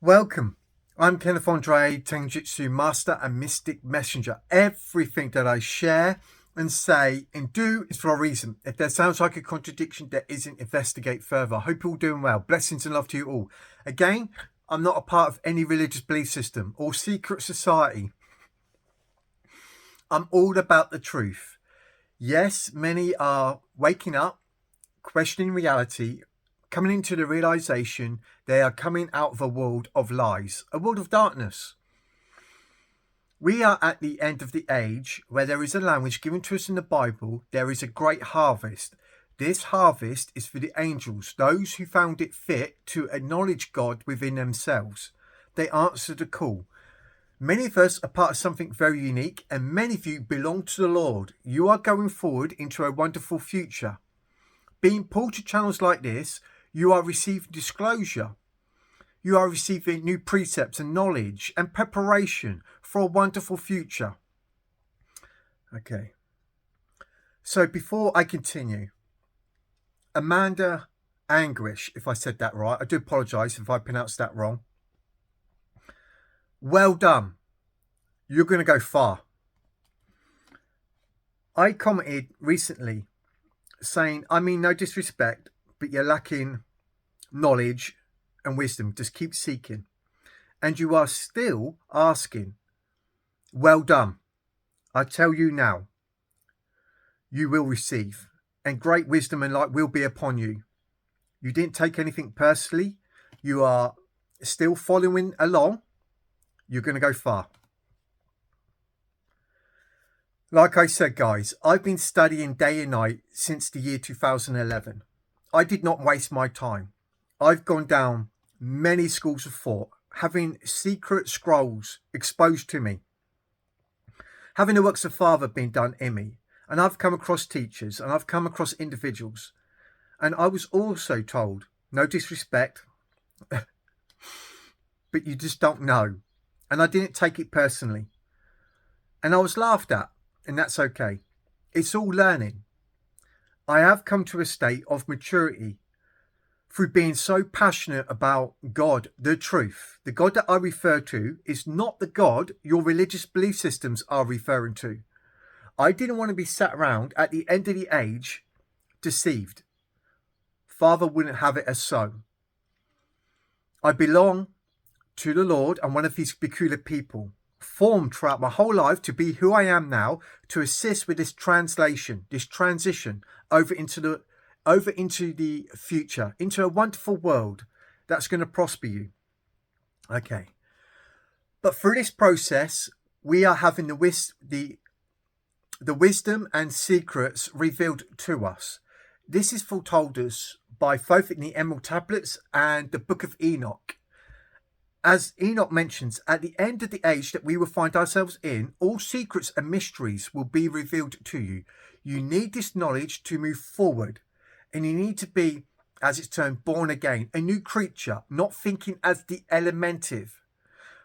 Welcome. I'm Kenneth Andre, Tenjutsu Master and Mystic Messenger. Everything that I share and say and do is for a reason. If there sounds like a contradiction, there isn't. Investigate further. I hope you're all doing well. Blessings and love to you all. Again, I'm not a part of any religious belief system or secret society. I'm all about the truth. Yes, many are waking up, questioning reality, coming into the realization they are coming out of a world of lies, a world of darkness. We are at the end of the age where there is a language given to us in the Bible. There is a great harvest. This harvest is for the angels, those who found it fit to acknowledge God within themselves. They answered the call. Many of us are part of something very unique, and many of you belong to the Lord. You are going forward into a wonderful future. Being pulled to channels like this, you are receiving disclosure. You are receiving new precepts and knowledge and preparation for a wonderful future. Okay. So before I continue, Amanda Anguish, if I said that right, I do apologise if I pronounced that wrong. Well done. You're going to go far. I commented recently saying, I mean no disrespect, but you're lacking knowledge and wisdom. Just keep seeking. And you are still asking. Well done. I tell you now, you will receive, and great wisdom and light will be upon you. You didn't take anything personally. You are still following along. You're going to go far. Like I said, guys, I've been studying day and night since the year 2011. I did not waste my time. I've gone down many schools of thought, having secret scrolls exposed to me, having the works of Father being done in me, and I've come across teachers and I've come across individuals, and I was also told, no disrespect, but you just don't know, and I didn't take it personally, and I was laughed at, and that's okay. It's all learning. I have come to a state of maturity through being so passionate about God, the truth. The God that I refer to is not the God your religious belief systems are referring to. I didn't want to be sat around at the end of the age deceived. Father wouldn't have it as so. I belong to the Lord and one of his peculiar people, formed throughout my whole life to be who I am now, to assist with this translation, this transition over into the future, into a wonderful world that's going to prosper you. Okay. But through this process, we are having the wisdom and secrets revealed to us. This is foretold us by both in the Emerald Tablets and the Book of Enoch. As Enoch mentions, at the end of the age that we will find ourselves in, all secrets and mysteries will be revealed to you. You need this knowledge to move forward, and you need to be, as it's termed, born again, a new creature, not thinking as the elementive.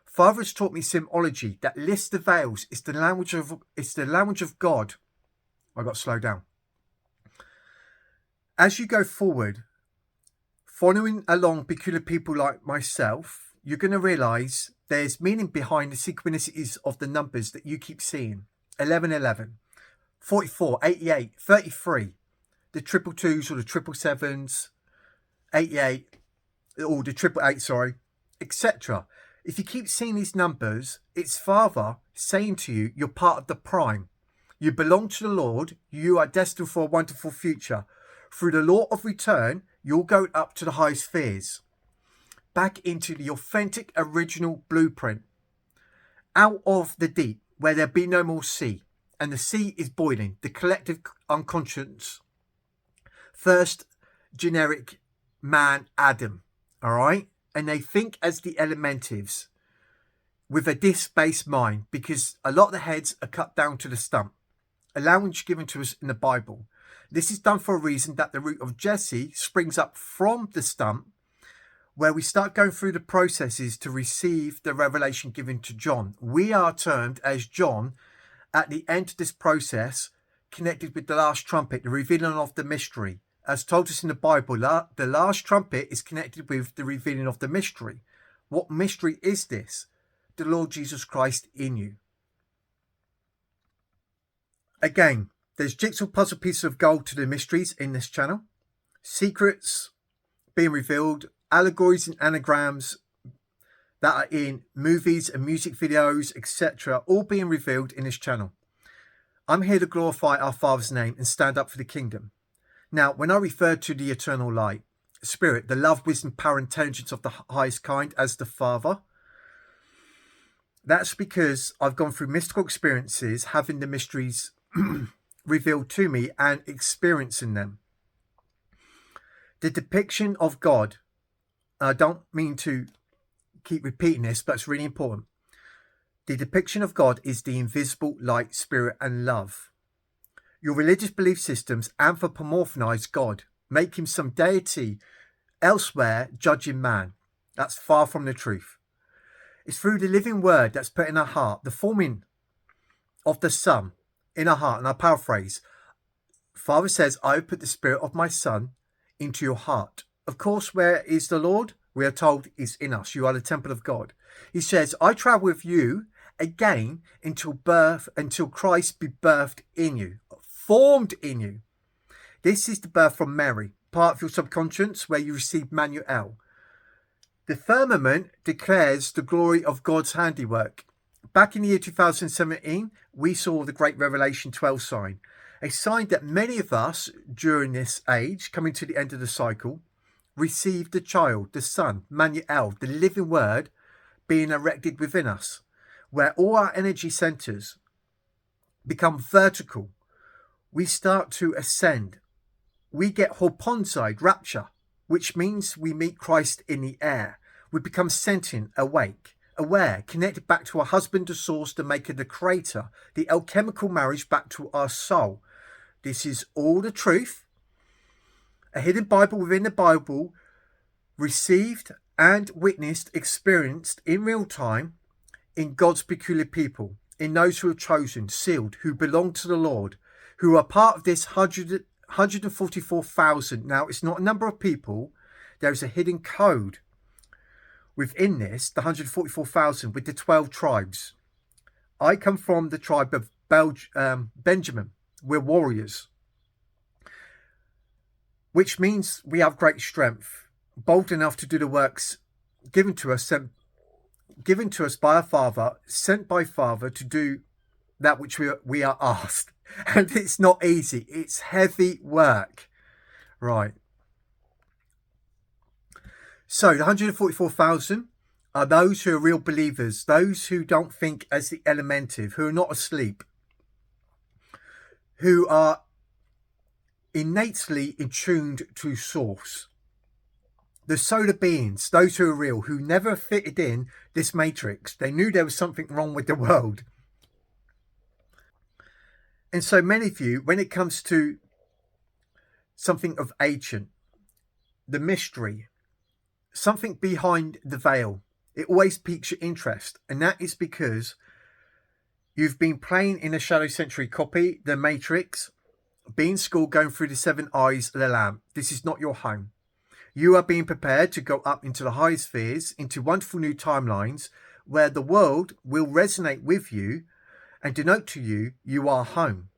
Father has taught me symbology that lifts the veils. It's the language of God. I got to slow down. As you go forward, following along peculiar people like myself, you're going to realize there's meaning behind the synchronicities of the numbers that you keep seeing. 1111, 44, 88, 33, the triple twos or the triple sevens, 88, or the triple eight, sorry, etc. If you keep seeing these numbers, it's Father saying to you, you're part of the prime. You belong to the Lord. You are destined for a wonderful future. Through the law of return, you'll go up to the high spheres, back into the authentic original blueprint, out of the deep where there be no more sea, and the sea is boiling, the collective unconscious, first generic man Adam, all right? And they think as the elementives with a disc-based mind, because a lot of the heads are cut down to the stump, a language given to us in the Bible. This is done for a reason, that the root of Jesse springs up from the stump, where we start going through the processes to receive the revelation given to John. We are termed as John at the end of this process, connected with the last trumpet, the revealing of the mystery. As told us in the Bible, the last trumpet is connected with the revealing of the mystery. What mystery is this? The Lord Jesus Christ in you. Again, there's jigsaw puzzle pieces of gold to the mysteries in this channel. Secrets being revealed, allegories and anagrams that are in movies and music videos, etc., all being revealed in this channel. I'm here to glorify our Father's name and stand up for the kingdom. Now, when I refer to the eternal light, spirit, the love, wisdom, power, intelligence of the highest kind as the Father, that's because I've gone through mystical experiences, having the mysteries revealed to me and experiencing them. The depiction of God, I don't mean to keep repeating this, but it's really important. The depiction of God is the invisible light, spirit, and love. Your religious belief systems anthropomorphize God, make him some deity elsewhere, judging man. That's far from the truth. It's through the living word that's put in our heart, the forming of the Son in our heart. And I paraphrase, Father says, I put the spirit of my Son into your heart. Of course, where is the Lord? We are told is in us. You are the temple of God. He says, I travel with you again until Christ be birthed in you, formed in you. This is the birth from Mary, part of your subconscious where you receive Manuel. The firmament declares the glory of God's handiwork. Back in the year 2017, we saw the Great Revelation 12 sign, a sign that many of us during this age, coming to the end of the cycle, received the child, the Son, Manuel, the living word being erected within us, where all our energy centers become vertical. We start to ascend. We get horponzide, rapture, which means we meet Christ in the air. We become sentient, awake, aware, connected back to our husband, the source, the maker, the creator, the alchemical marriage back to our soul. This is all the truth. A hidden Bible within the Bible, received and witnessed, experienced in real time in God's peculiar people, in those who are chosen, sealed, who belong to the Lord, who are part of this 144,000. Now, it's not a number of people. There's a hidden code within this, the 144,000 with the 12 tribes. I come from the tribe of Benjamin. We're warriors, which means we have great strength, bold enough to do the works given to us by our Father, sent by Father to do that which we are asked. And it's not easy. It's heavy work. Right. So the 144,000 are those who are real believers, those who don't think as the Elementive, who are not asleep, who are innately attuned to source. The solar beings, those who are real, who never fitted in this matrix. They knew there was something wrong with the world. And so many of you, when it comes to something of ancient, the mystery, something behind the veil, it always piques your interest. And that is because you've been playing in a Shadow Century copy, the Matrix, being schooled, going through the 7 eyes of the Lamb. This is not your home. You are being prepared to go up into the high spheres, into wonderful new timelines, where the world will resonate with you and denote to you, you are home.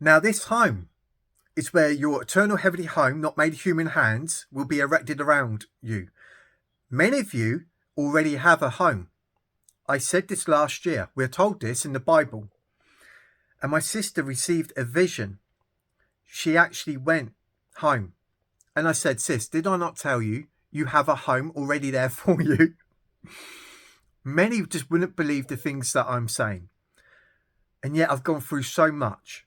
Now this home is where your eternal heavenly home, not made of human hands, will be erected around you. Many of you already have a home. I said this last year. We're told this in the Bible. And my sister received a vision. She actually went home. And I said, sis, did I not tell you, you have a home already there for you? Many just wouldn't believe the things that I'm saying. And yet I've gone through so much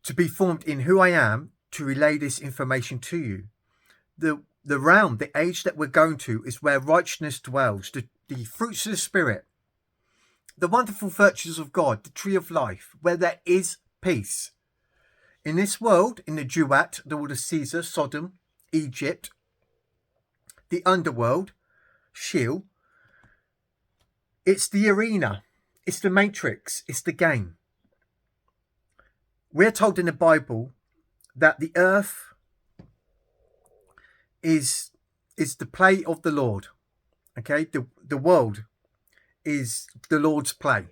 to be formed in who I am, to relay this information to you. The realm, the age that we're going to, is where righteousness dwells, the fruits of the Spirit, the wonderful virtues of God, the tree of life, where there is peace. In this world, in the Duat, the world of Caesar, Sodom, Egypt, the underworld, Sheol, it's the arena, it's the matrix, it's the game. We're told in the Bible that the earth is the play of the Lord. Okay, the world is the Lord's play,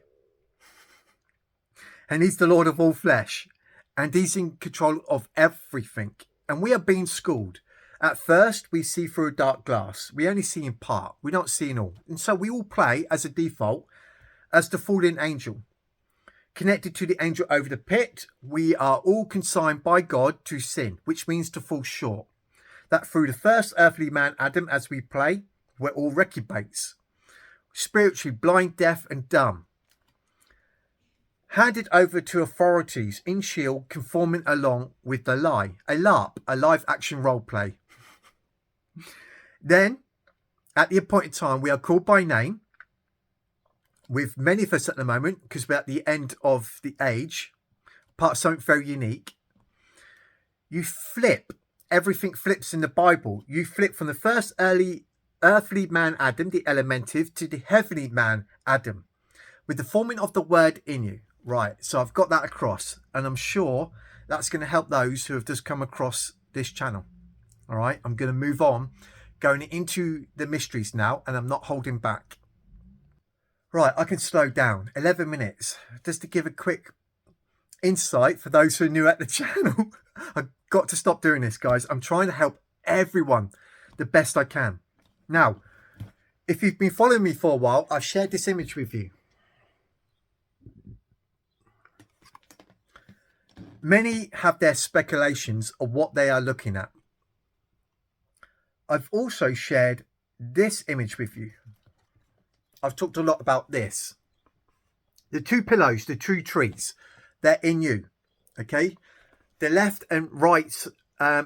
and he's the Lord of all flesh, and he's in control of everything. And we are being schooled. At first, we see through a dark glass. We only see in part. We don't see in all. And so we all play as a default as the fallen angel. Connected to the angel over the pit, we are all consigned by God to sin, which means to fall short. That through the first earthly man, Adam, as we play, we're all reprobates. Spiritually blind, deaf and dumb. Handed over to authorities in Shield, conforming along with the lie. A LARP, a live action role play. Then, at the appointed time, we are called by name, with many of us at the moment, because we're at the end of the age, part of something very unique. You flip, everything flips in the Bible. You flip from the first earthly man Adam, the Elementive, to the heavenly man Adam, with the forming of the word in you. Right, so I've got that across, and I'm sure that's going to help those who have just come across this channel. All right, I'm going to move on, going into the mysteries now, and I'm not holding back. Right, I can slow down. 11 minutes. Just to give a quick insight for those who are new at the channel. I've got to stop doing this, guys. I'm trying to help everyone the best I can. Now, if you've been following me for a while, I've shared this image with you. Many have their speculations of what they are looking at. I've also shared this image with you. I've talked a lot about this. The two pillows, the two trees, they're in you. Okay? The left and right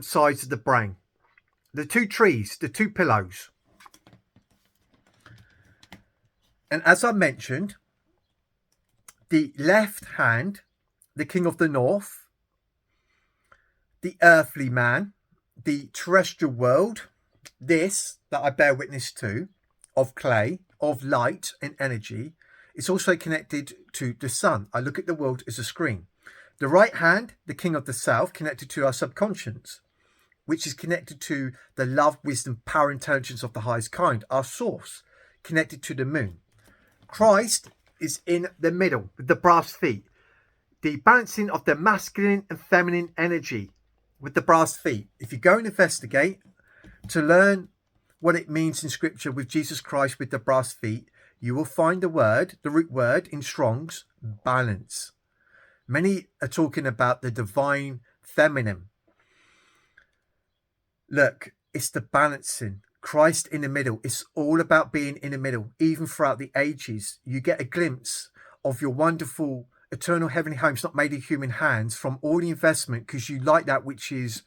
sides of the brain. The two trees, the two pillows. And as I mentioned, the left hand, the king of the north, the earthly man, the terrestrial world, this that I bear witness to, of clay, of light and energy, is also connected to the sun. I look at the world as a screen. The right hand, the king of the south, connected to our subconscious, which is connected to the love, wisdom, power, intelligence of the highest kind, our source, connected to the moon. Christ is in the middle with the brass feet, the balancing of the masculine and feminine energy with the brass feet. If you go and investigate to learn what it means in scripture with Jesus Christ with the brass feet, you will find the root word in Strong's, balance. Many are talking about the divine feminine. Look, it's the balancing. Christ in the middle. It's all about being in the middle. Even throughout the ages, you get a glimpse of your wonderful eternal heavenly homes not made in human hands from all the investment, because you like that which is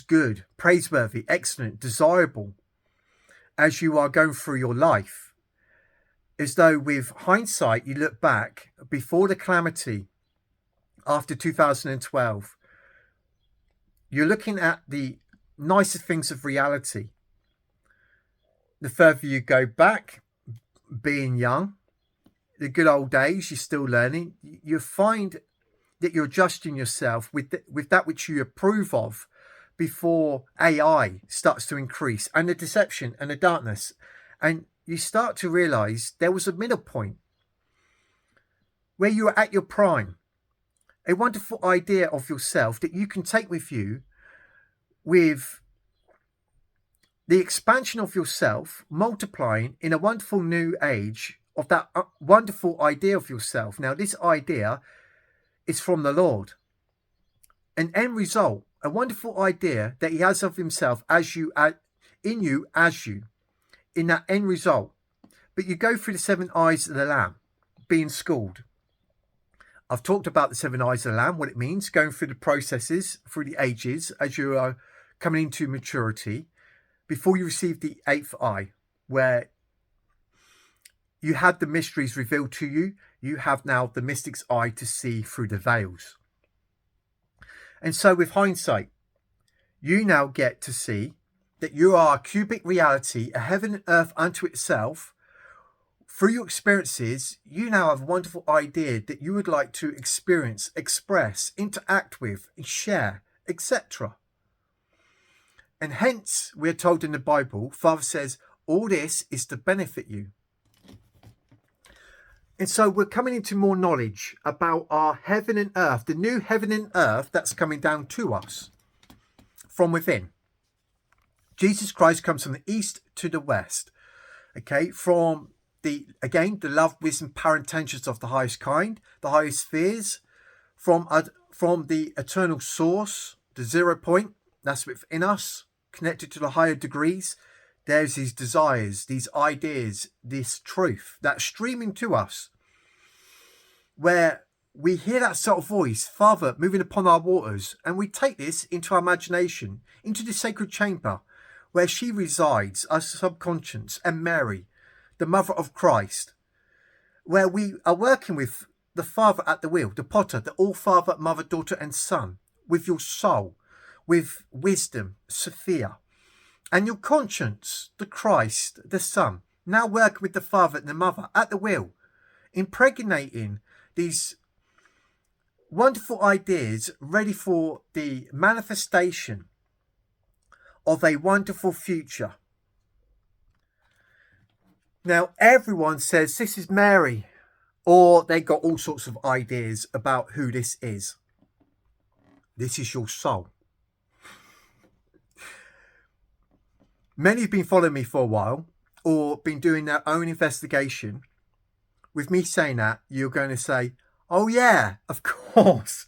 good, praiseworthy, excellent, desirable as you are going through your life. As though with hindsight, you look back before the calamity after 2012, you're looking at the nicer things of reality. The further you go back, being young, the good old days, you're still learning, you find that you're adjusting yourself with that which you approve of before AI starts to increase, and the deception and the darkness. And you start to realize there was a middle point where you are at your prime, a wonderful idea of yourself that you can take with you, with the expansion of yourself multiplying in a wonderful new age of that wonderful idea of yourself. Now, this idea is from the Lord. An end result, a wonderful idea that he has of himself as you, in you, as you, in that end result. But you go through the 7 eyes of the Lamb, being schooled. I've talked about the 7 eyes of the Lamb, what it means, going through the processes, through the ages, as you are coming into maturity, before you receive the 8th eye, where you had the mysteries revealed to you. You have now the mystic's eye to see through the veils. And so with hindsight, you now get to see that you are a cubic reality, a heaven and earth unto itself. Through your experiences, you now have a wonderful idea that you would like to experience, express, interact with, share, etc. And hence, we're told in the Bible, Father says, all this is to benefit you. And so we're coming into more knowledge about our heaven and earth, the new heaven and earth that's coming down to us from within. Jesus Christ comes from the east to the west, okay, from the love, wisdom, power, intentions of the highest kind, the highest spheres, from the eternal source, the 0 point, that's within us, connected to the higher degrees. There's these desires, these ideas, this truth that's streaming to us, where we hear that sort of voice, Father, moving upon our waters, and we take this into our imagination, into the sacred chamber, where she resides, our subconscious, and Mary, the mother of Christ, where we are working with the Father at the wheel, the potter, the all-Father, mother, daughter, and son, with your soul, with wisdom, Sophia, and your conscience, the Christ, the Son, now working with the Father and the Mother at the wheel, impregnating these wonderful ideas ready for the manifestation of a wonderful future. Now, everyone says this is Mary, or they got all sorts of ideas about who this is. This is your soul. Many have been following me for a while, or been doing their own investigation. With me saying that, you're going to say, oh yeah, of course.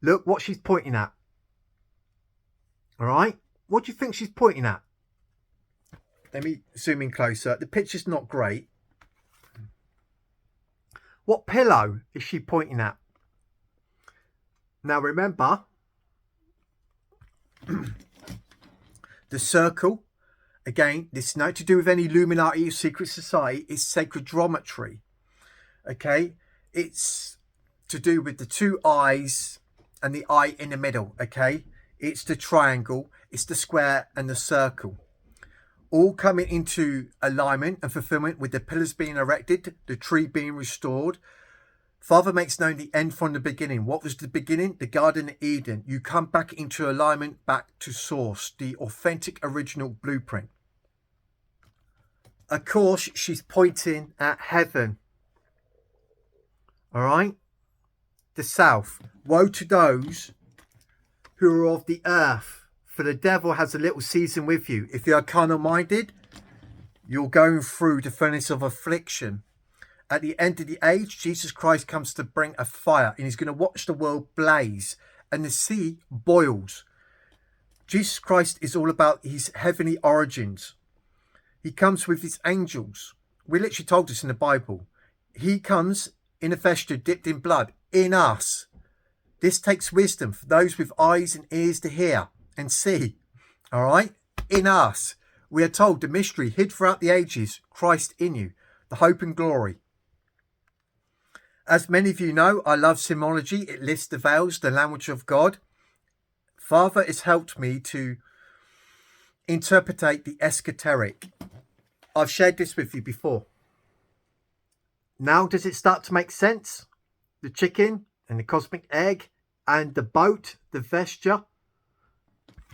Look what she's pointing at. All right? What do you think she's pointing at? Let me zoom in closer. The picture's not great. What pillow is she pointing at? Now remember, the circle, again, this is not to do with any Illuminati or secret society, it's sacred geometry. Okay? It's to do with the two eyes and the eye in the middle. Okay? It's the triangle, it's the square and the circle. All coming into alignment and fulfillment with the pillars being erected, the tree being restored. Father makes known the end from the beginning. What was the beginning? The Garden of Eden. You come back into alignment, back to source, the authentic original blueprint. Of course, she's pointing at heaven. All right? The south. Woe to those who are of the earth, for the devil has a little season with you. If you are carnal minded, you're going through the furnace of affliction. At the end of the age, Jesus Christ comes to bring a fire, and he's going to watch the world blaze and the sea boils. Jesus Christ is all about his heavenly origins. He comes with his angels. We literally told us in the Bible. He comes in a vesture dipped in blood in us. This takes wisdom for those with eyes and ears to hear and see. All right? In us. We are told the mystery hid throughout the ages, Christ in you, the hope and glory. As many of you know, I love symbology. It lifts the veils, the language of God. Father has helped me to interpretate the esoteric. I've shared this with you before. Now does it start to make sense? The chicken and the cosmic egg and the boat, the vesture,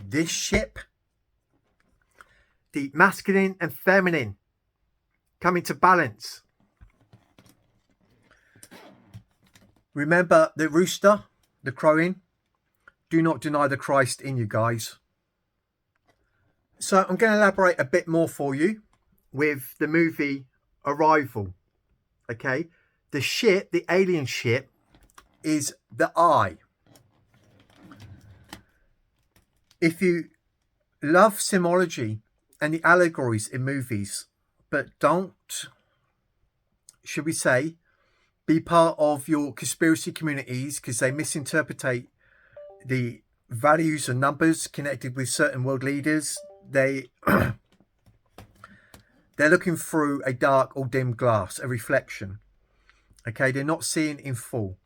this ship, the masculine and feminine coming to balance. Remember the rooster, the crowing. Do not deny the Christ in you, guys. So I'm going to elaborate a bit more for you with the movie Arrival. Okay, the ship, the alien ship, is the eye. If you love symbology and the allegories in movies, but don't, should we say, be part of your conspiracy communities because they misinterpret the values and numbers connected with certain world leaders. They're looking through a dark or dim glass, a reflection. Okay, they're not seeing in full.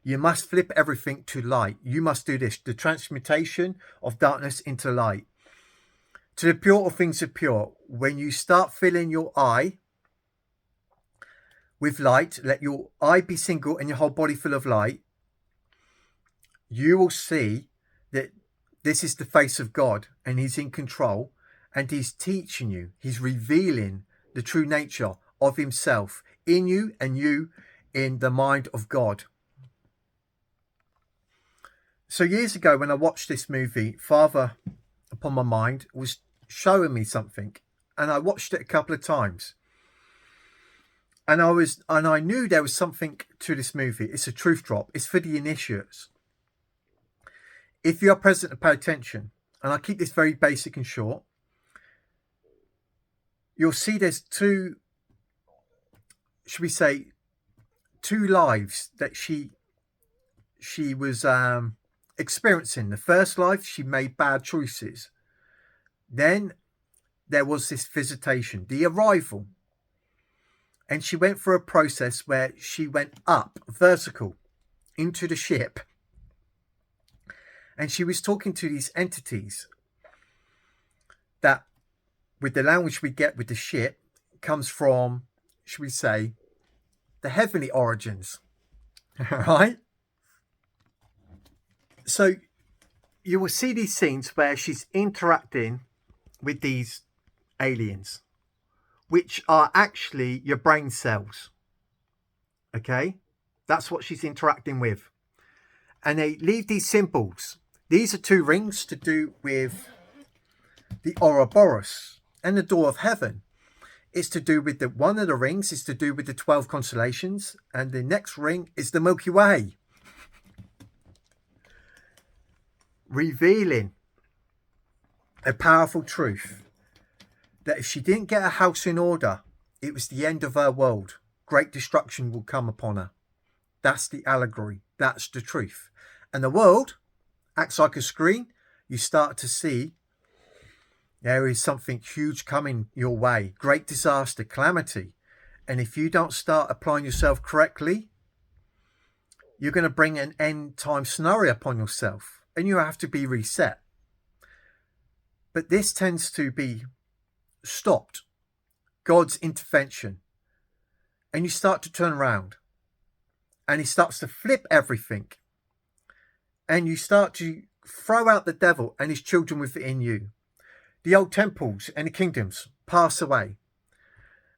You must flip everything to light. You must do this, the transmutation of darkness into light. To the pure, all things are pure. When you start filling your eye with light, let your eye be single and your whole body full of light, you will see that this is the face of God, and he's in control, and he's teaching you, he's revealing the true nature of himself in you and you in the mind of God. So years ago, when I watched this movie, Father Upon My Mind was showing me something, and I watched it a couple of times. And I knew there was something to this movie. It's a truth drop. It's for the initiates. If you are present and pay attention, and I keep this very basic and short, you'll see there's two, should we say, two lives that she was experiencing. The first life, she made bad choices. Then there was this visitation, the arrival. And she went through a process where she went up vertical into the ship. And she was talking to these entities that, with the language we get with the ship, comes from, should we say, the heavenly origins. Right? So you will see these scenes where she's interacting with these aliens, which are actually your brain cells. Okay? That's what she's interacting with. And they leave these symbols. These are two rings to do with the Ouroboros and the door of heaven. It's to do with one of the rings is to do with the 12 constellations, and the next ring is the Milky Way. Revealing a powerful truth that if she didn't get her house in order, it was the end of her world. Great destruction will come upon her. That's the allegory. That's the truth. And the world acts like a screen. You start to see there is something huge coming your way. Great disaster, calamity. And if you don't start applying yourself correctly, you're going to bring an end time scenario upon yourself. And you have to be reset. But this tends to be stopped. God's intervention. And you start to turn around. And he starts to flip everything. And you start to throw out the devil and his children within you. The old temples and the kingdoms pass away.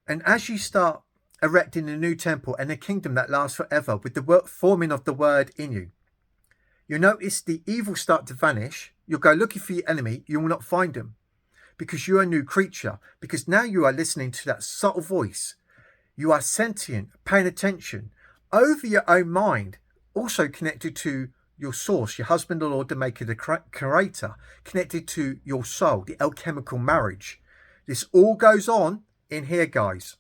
And as you start erecting a new temple and a kingdom that lasts forever with the forming of the word in you, you'll notice the evil start to vanish. You'll go looking for your enemy. You will not find them because you are a new creature. Because now you are listening to that subtle voice. You are sentient, paying attention over your own mind, also connected to your source, your husband, the Lord, the maker, the creator, connected to your soul, the alchemical marriage. This all goes on in here, guys.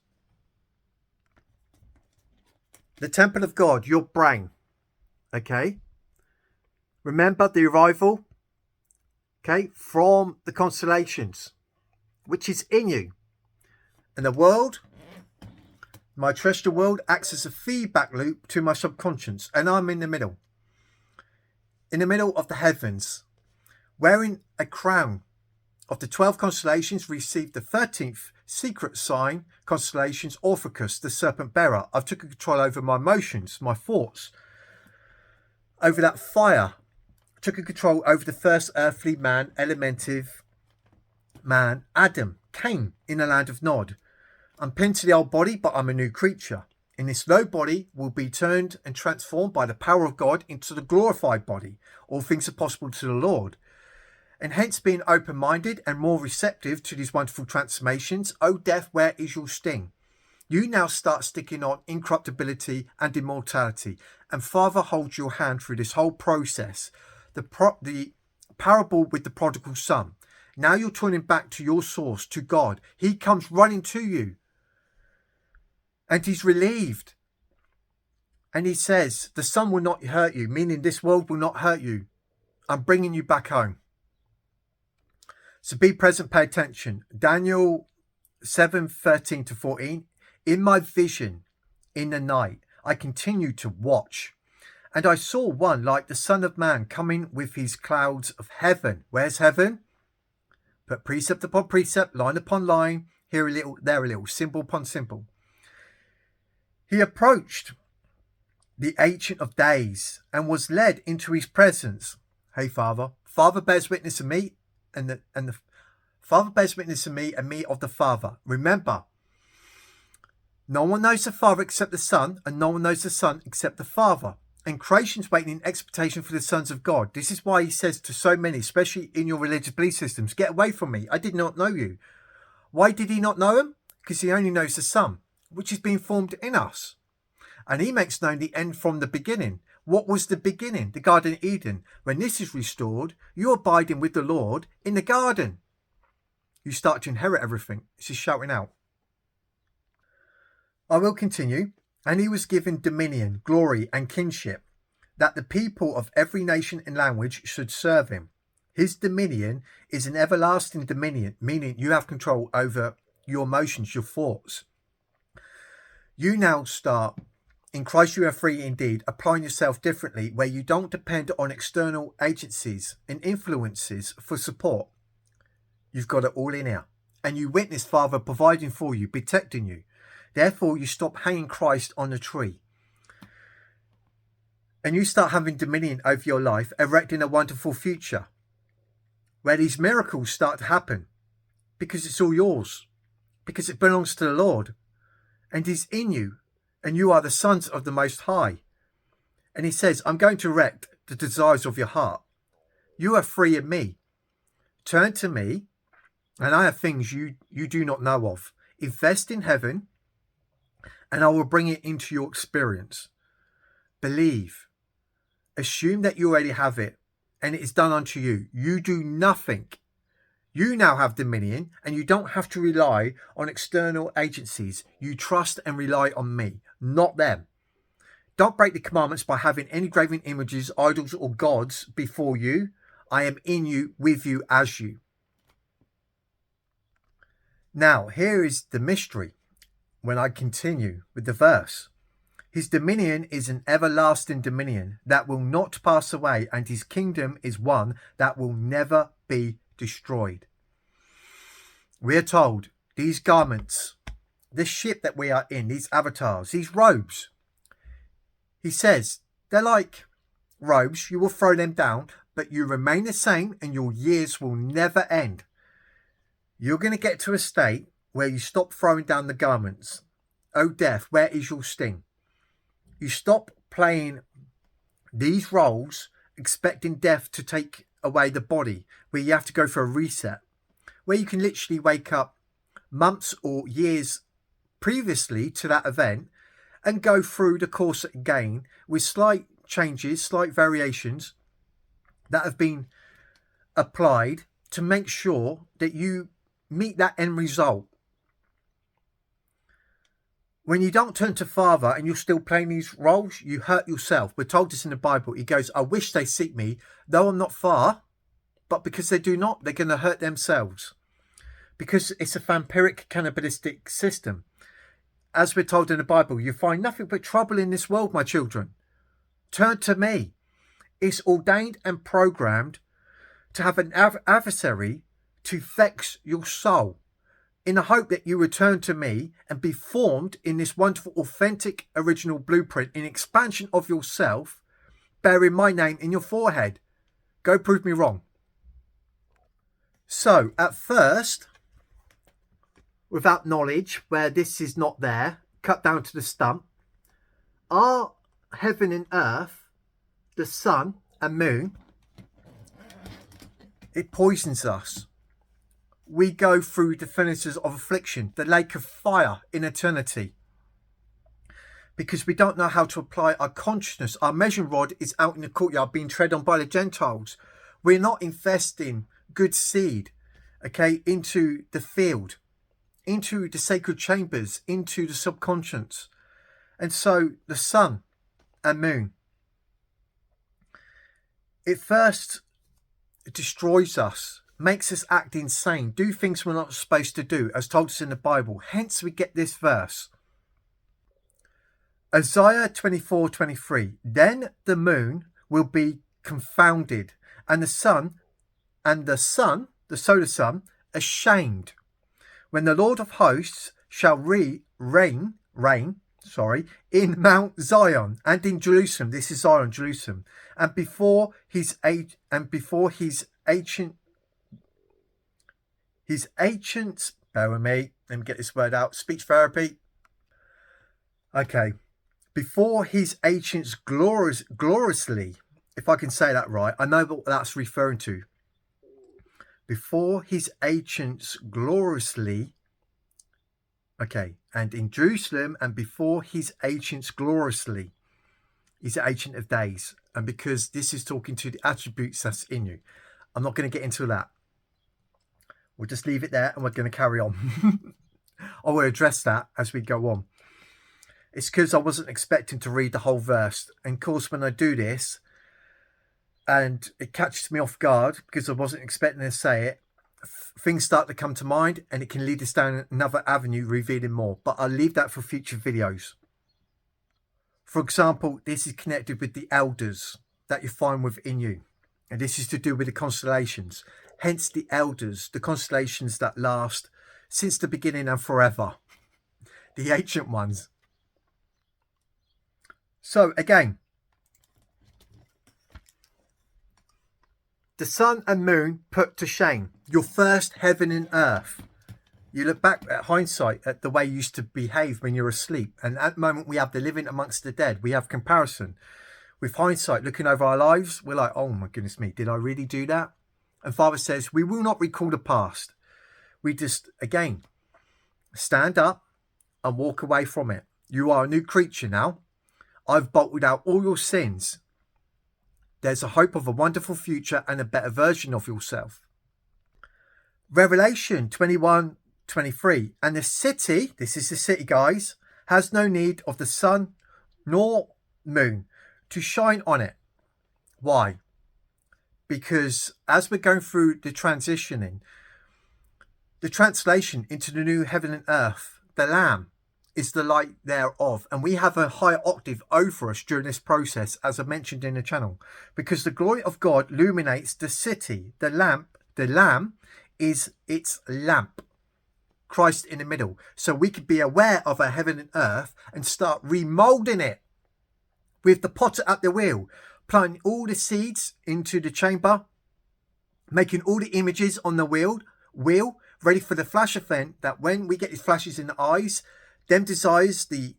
The temple of God, your brain. Okay? Remember the arrival, okay, from the constellations, which is in you. And the world, my terrestrial world, acts as a feedback loop to my subconscious. And I'm in the middle of the heavens, wearing a crown of the 12 constellations, received the 13th secret sign, constellations, Orpheus, the serpent bearer. I've taken control over my emotions, my thoughts, over that fire. Took control over the first earthly man, elementive man, Adam, Cain, in the land of Nod. I'm pinned to the old body, but I'm a new creature. In this low body will be turned and transformed by the power of God into the glorified body. All things are possible to the Lord. And hence being open-minded and more receptive to these wonderful transformations, O death, where is your sting? You now start sticking on incorruptibility and immortality. And Father holds your hand through this whole process. The parable with the prodigal son. Now you're turning back to your source, to God. He comes running to you. And he's relieved. And he says, the son will not hurt you, meaning this world will not hurt you. I'm bringing you back home. So be present, pay attention. Daniel 7:13-14. In my vision, in the night, I continued to watch. And I saw one like the Son of Man coming with his clouds of heaven. Where's heaven? Put precept upon precept, line upon line, here a little, there a little, symbol upon symbol. He approached the Ancient of Days and was led into his presence. Hey, Father. Father bears witness of me, and the Father bears witness of me, and me of the Father. Remember, no one knows the Father except the Son, and no one knows the Son except the Father. And creation's waiting in expectation for the sons of God. This is why he says to so many, especially in your religious belief systems, get away from me. I did not know you. Why did he not know him? Because he only knows the Son, which is being formed in us. And he makes known the end from the beginning. What was the beginning? The Garden of Eden. When this is restored, you're abiding with the Lord in the garden. You start to inherit everything. This is shouting out. I will continue. And he was given dominion, glory, and kingship, that the people of every nation and language should serve him. His dominion is an everlasting dominion, meaning you have control over your emotions, your thoughts. You now start, in Christ you are free indeed, applying yourself differently, where you don't depend on external agencies and influences for support. You've got it all in here. And you witness Father providing for you, protecting you. Therefore, you stop hanging Christ on a tree. And you start having dominion over your life, erecting a wonderful future, where these miracles start to happen, because it's all yours, because it belongs to the Lord, and he's in you, and you are the sons of the Most High. And he says, I'm going to erect the desires of your heart. You are free in me. Turn to me, and I have things you do not know of. Invest in heaven, and I will bring it into your experience. Believe. Assume that you already have it, and it is done unto you. You do nothing. You now have dominion, and you don't have to rely on external agencies. You trust and rely on me, not them. Don't break the commandments by having any graven images, idols, or gods before you. I am in you, with you, as you. Now, here is the mystery. When I continue with the verse, his dominion is an everlasting dominion that will not pass away, and his kingdom is one that will never be destroyed. We are told these garments, this ship that we are in, these avatars, these robes, he says they're like robes. You will throw them down, but you remain the same, and your years will never end. You're going to get to a state where you stop throwing down the garments. O death, where is your sting? You stop playing these roles, expecting death to take away the body, where you have to go for a reset, where you can literally wake up months or years previously to that event and go through the course again with slight changes, slight variations that have been applied to make sure that you meet that end result. When you don't turn to Father and you're still playing these roles, you hurt yourself. We're told this in the Bible. He goes, I wish they seek me, though I'm not far, but because they do not, they're going to hurt themselves. Because it's a vampiric, cannibalistic system. As we're told in the Bible, you find nothing but trouble in this world, my children. Turn to me. It's ordained and programmed to have an adversary to vex your soul, in the hope that you return to me and be formed in this wonderful, authentic, original blueprint in expansion of yourself, bearing my name in your forehead. Go prove me wrong. So, at first, without knowledge, where this is not there, cut down to the stump, are heaven and earth, the sun and moon, it poisons us. We go through the furnaces of affliction, the lake of fire in eternity, because we don't know how to apply our consciousness. Our measuring rod is out in the courtyard being tread on by the Gentiles. We're not investing good seed, into the field, into the sacred chambers, into the subconscious. And so the sun and moon, it first destroys us, makes us act insane, do things we're not supposed to do, as told us in the Bible. Hence we get this verse. Isaiah 24:23. Then the moon will be confounded, and the solar sun, ashamed, when the Lord of hosts shall reign in Mount Zion and in Jerusalem. This is Zion, Jerusalem, and before his ancient. His ancients, bear with me, let me get this word out, speech therapy. Okay. Before his ancients gloriously, if I can say that right, I know what that's referring to. Before his ancients gloriously, okay, and in Jerusalem, and before his ancients gloriously, he's the Ancient of Days. And because this is talking to the attributes that's in you, I'm not going to get into that. We'll just leave it there and we're going to carry on. I will address that as we go on. It's because I wasn't expecting to read the whole verse. And of course, when I do this, and it catches me off guard because I wasn't expecting to say it, things start to come to mind and it can lead us down another avenue, revealing more. But I'll leave that for future videos. For example, this is connected with the elders that you find within you. And this is to do with the constellations. Hence the elders, the constellations that last since the beginning and forever. The ancient ones. So again, the sun and moon put to shame. Your first heaven and earth. You look back at hindsight at the way you used to behave when you're asleep. And at the moment we have the living amongst the dead. We have comparison. With hindsight, looking over our lives, we're like, oh my goodness me, did I really do that? And Father says, we will not recall the past. We just, again, stand up and walk away from it. You are a new creature now. I've blotted out all your sins. There's a hope of a wonderful future and a better version of yourself. Revelation 21:23. And the city, this is the city, guys, has no need of the sun nor moon to shine on it. Why? Because as we're going through the transitioning, the translation into the new heaven and earth, the Lamb is the light thereof. And we have a higher octave over us during this process, as I mentioned in the channel, because the glory of God illuminates the city. The Lamb is its lamp. Christ in the middle. So we could be aware of our heaven and earth and start remolding it with the potter at the wheel, planting all the seeds into the chamber, making all the images on the wheel ready for the flash event, that when we get these flashes in the eyes, them desires, the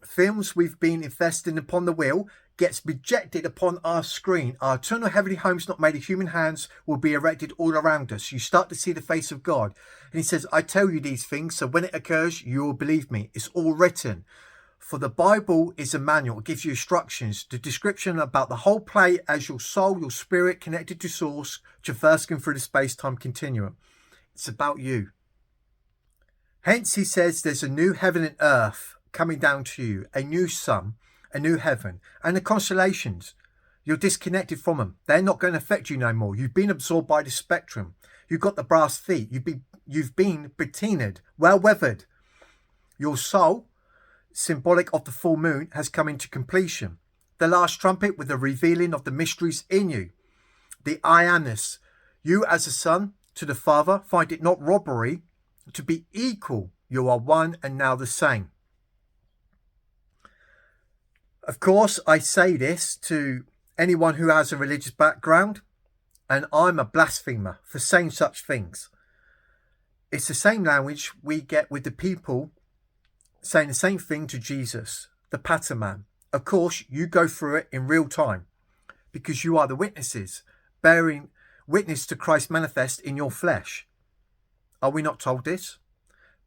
films we've been investing upon the wheel, gets projected upon our screen. Our eternal heavenly homes not made of human hands will be erected all around us. You start to see the face of God. And he says, I tell you these things, so when it occurs, you will believe me. It's all written. For the Bible is a manual. It gives you instructions, the description about the whole play as your soul, your spirit connected to source, traversing through the space-time continuum. It's about you. Hence, he says there's a new heaven and earth coming down to you, a new sun, a new heaven, and the constellations. You're disconnected from them. They're not going to affect you no more. You've been absorbed by the spectrum. You've got the brass feet. You've been patinaed, well weathered. Your soul, symbolic of the full moon, has come into completion. The last trumpet with the revealing of the mysteries in you. The I amness. You as a son to the Father find it not robbery to be equal. You are one and now the same. Of course, I say this to anyone who has a religious background, and I'm a blasphemer for saying such things. It's the same language we get with the people saying the same thing to Jesus, the pattern man. Of course, you go through it in real time because you are the witnesses, bearing witness to Christ manifest in your flesh. Are we not told this?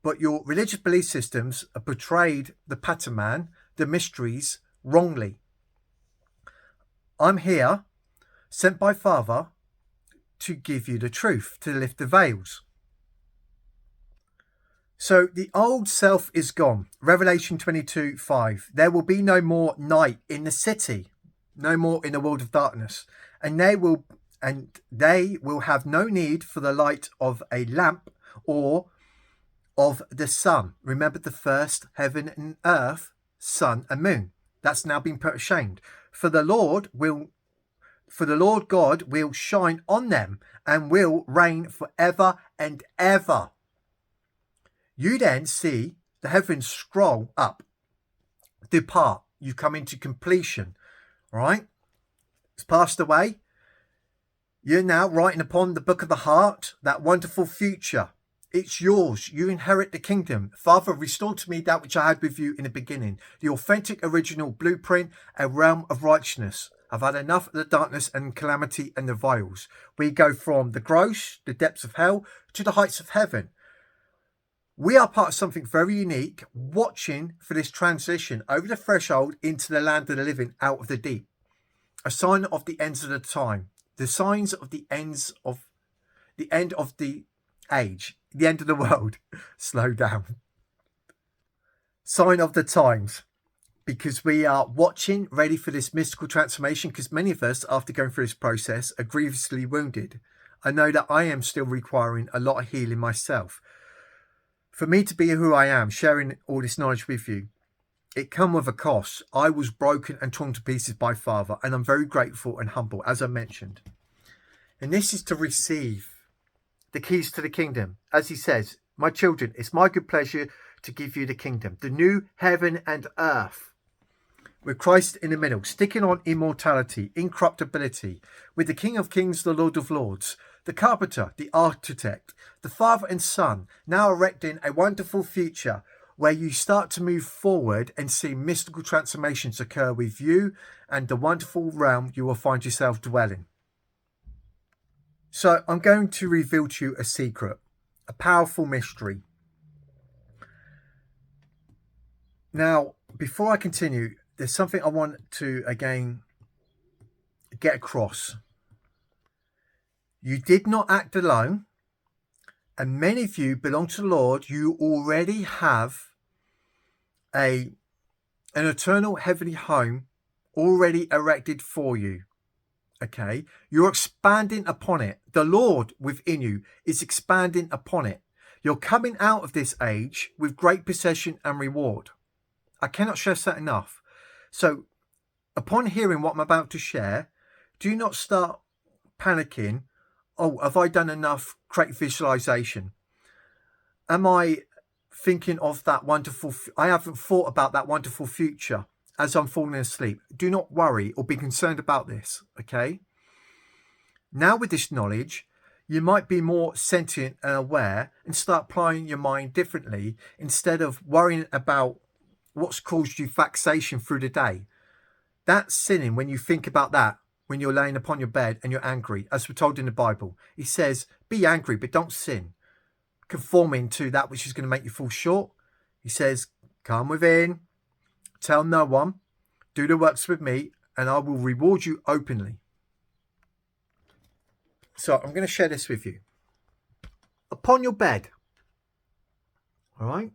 But your religious belief systems have portrayed the pattern man, the mysteries, wrongly. I'm here, sent by Father, to give you the truth, to lift the veils. So the old self is gone. Revelation 22:5. There will be no more night in the city, no more in the world of darkness, and they will have no need for the light of a lamp or of the sun. Remember the first heaven and earth, sun and moon. That's now been put ashamed. For the Lord God will shine on them and will reign forever and ever. You then see the heavens scroll up. depart. You've come into completion. All right? It's passed away. You're now writing upon the book of the heart, that wonderful future. It's yours. You inherit the kingdom. Father, restore to me that which I had with you in the beginning, the authentic, original blueprint, a realm of righteousness. I've had enough of the darkness and calamity and the vials. We go from the gross, the depths of hell, to the heights of heaven. We are part of something very unique, watching for this transition over the threshold into the land of the living, out of the deep. A sign of the ends of the time, the signs of the ends of the end of the age, the end of the world. Slow down. Sign of the times, because we are watching, ready for this mystical transformation, because many of us, after going through this process, are grievously wounded. I know that I am still requiring a lot of healing myself. For me to be who I am, sharing all this knowledge with you, it come with a cost. I was broken and torn to pieces by Father, and I'm very grateful and humble, as I mentioned. And this is to receive the keys to the kingdom. As he says, my children, it's my good pleasure to give you the kingdom, the new heaven and earth, with Christ in the middle, sticking on immortality, incorruptibility, with the King of Kings, the Lord of Lords, the carpenter, the architect, the Father and Son, now erecting a wonderful future where you start to move forward and see mystical transformations occur with you and the wonderful realm you will find yourself dwelling. So I'm going to reveal to you a secret, a powerful mystery. Now, before I continue, there's something I want to, again, get across. You did not act alone, and many of you belong to the Lord. You already have an eternal heavenly home already erected for you. Okay, you're expanding upon it. The Lord within you is expanding upon it. You're coming out of this age with great possession and reward. I cannot stress that enough. So upon hearing what I'm about to share, do not start panicking. Oh, have I done enough? Create visualization. Am I thinking of that wonderful? I haven't thought about that wonderful future as I'm falling asleep. Do not worry or be concerned about this, okay? Now with this knowledge, you might be more sentient and aware and start applying your mind differently instead of worrying about what's caused you vexation through the day. That's sinning when you think about that, when you're laying upon your bed and you're angry. As we're told in the Bible, he says, be angry, but don't sin, conforming to that which is going to make you fall short. He says, come within, tell no one, do the works with me, and I will reward you openly. So I'm going to share this with you. Upon your bed, all right?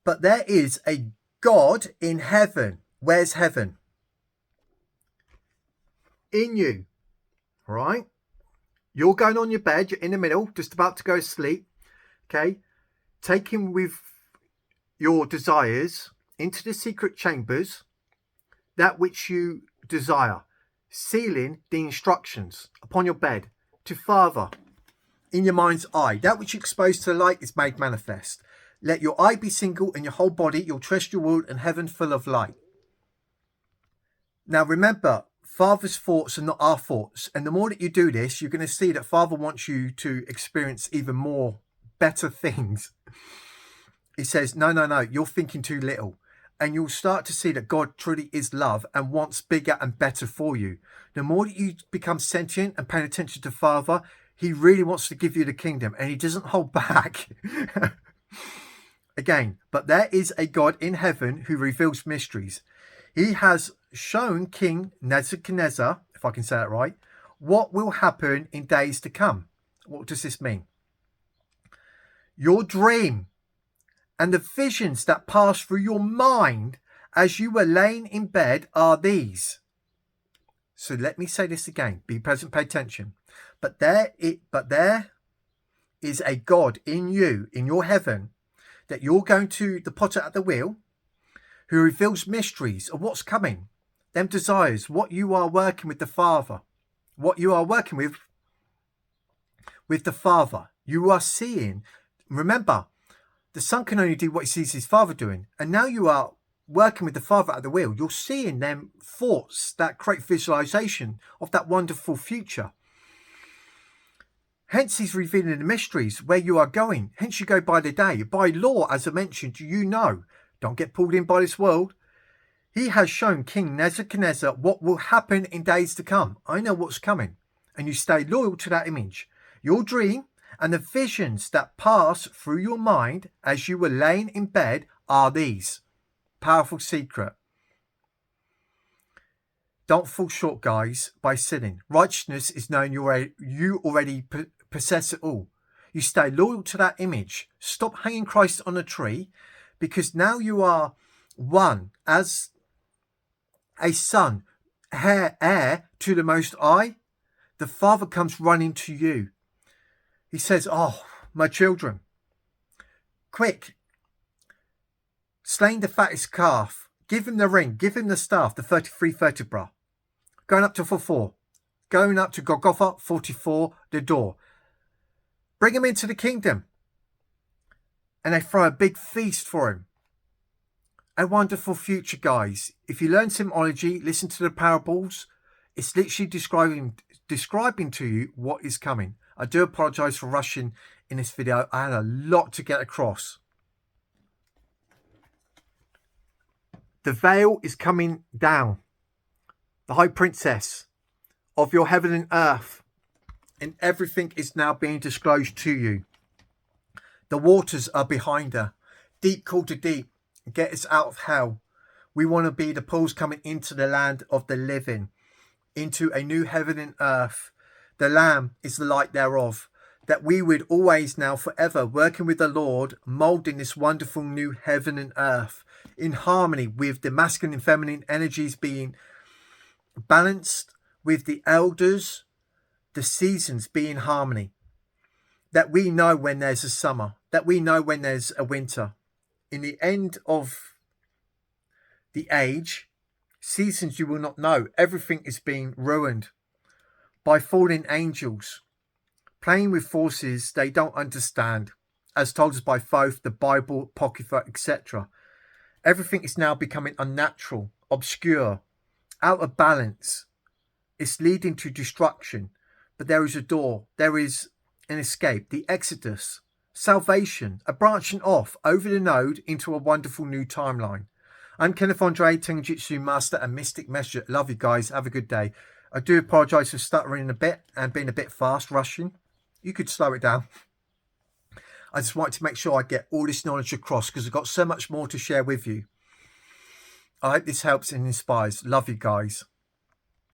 But there is a God in heaven. Where's heaven? In you, all right? You're going on your bed, you're in the middle, just about to go to sleep, okay? Taking with your desires into the secret chambers, that which you desire, sealing the instructions upon your bed to Father in your mind's eye. That which you expose to the light is made manifest. Let your eye be single and your whole body, your terrestrial world and heaven full of light. Now remember, Father's thoughts are not our thoughts. And the more that you do this, you're going to see that Father wants you to experience even more better things. He says, no, you're thinking too little. And you'll start to see that God truly is love and wants bigger and better for you. The more that you become sentient and paying attention to Father, he really wants to give you the kingdom and he doesn't hold back. Again, but there is a God in heaven who reveals mysteries. He has shown King Nebuchadnezzar, if I can say that right, what will happen in days to come. What does this mean? Your dream and the visions that pass through your mind as you were laying in bed are these. So let me say this again. Be present, pay attention. But there is a God in you, in your heaven, that you're going to the potter at the wheel, who reveals mysteries of what's coming, them desires, what you are working with the Father, what you are working with the Father. You are seeing, remember, The son can only do what he sees his father doing. And now you are working with the father at the wheel. You're seeing them thoughts that create visualization of that wonderful future. Hence, he's revealing the mysteries where you are going. Hence, you go by the day. By law, as I mentioned, you know, don't get pulled in by this world. He has shown King Nebuchadnezzar what will happen in days to come. I know what's coming. And you stay loyal to that image. Your dream and the visions that pass through your mind as you were laying in bed are these. Powerful secret. Don't fall short, guys, by sinning. Righteousness is knowing you already possess it all. You stay loyal to that image. Stop hanging Christ on a tree, because now you are one as a son, heir to the Most High. The Father comes running to you. He says, oh, my children, quick, slaying the fattest calf. Give him the ring. Give him the staff, the 33 vertebra. Going up to 44. Going up to Golgotha, 44, the door. Bring him into the kingdom. And they throw a big feast for him. A wonderful future, guys. If you learn symbology, listen to the parables. It's literally describing to you what is coming. I do apologise for rushing in this video. I had a lot to get across. The veil is coming down. The High Princess of your heaven and earth. And everything is now being disclosed to you. The waters are behind her. Deep call to deep. Get us out of hell. We want to be the pools coming into the land of the living. Into a new heaven and earth. The Lamb is the light thereof. That we would always now forever working with the Lord, moulding this wonderful new heaven and earth. In harmony with the masculine and feminine energies being balanced, with the elders, the seasons being harmony. That we know when there's a summer. That we know when there's a winter. In the end of the age, seasons you will not know. Everything is being ruined by fallen angels, playing with forces they don't understand, as told us by Thoth, the Bible, Apocrypha, etc. Everything is now becoming unnatural, obscure, out of balance. It's leading to destruction, but there is a door, there is an escape, the Exodus, salvation, a branching off over the node into a wonderful new timeline. I'm Kenneth Andre, Tenjitsu Master and Mystic Messenger. Love you guys. Have a good day. I do apologise for stuttering a bit and being a bit fast, rushing. You could slow it down. I just wanted to make sure I get all this knowledge across because I've got so much more to share with you. I hope this helps and inspires. Love you guys.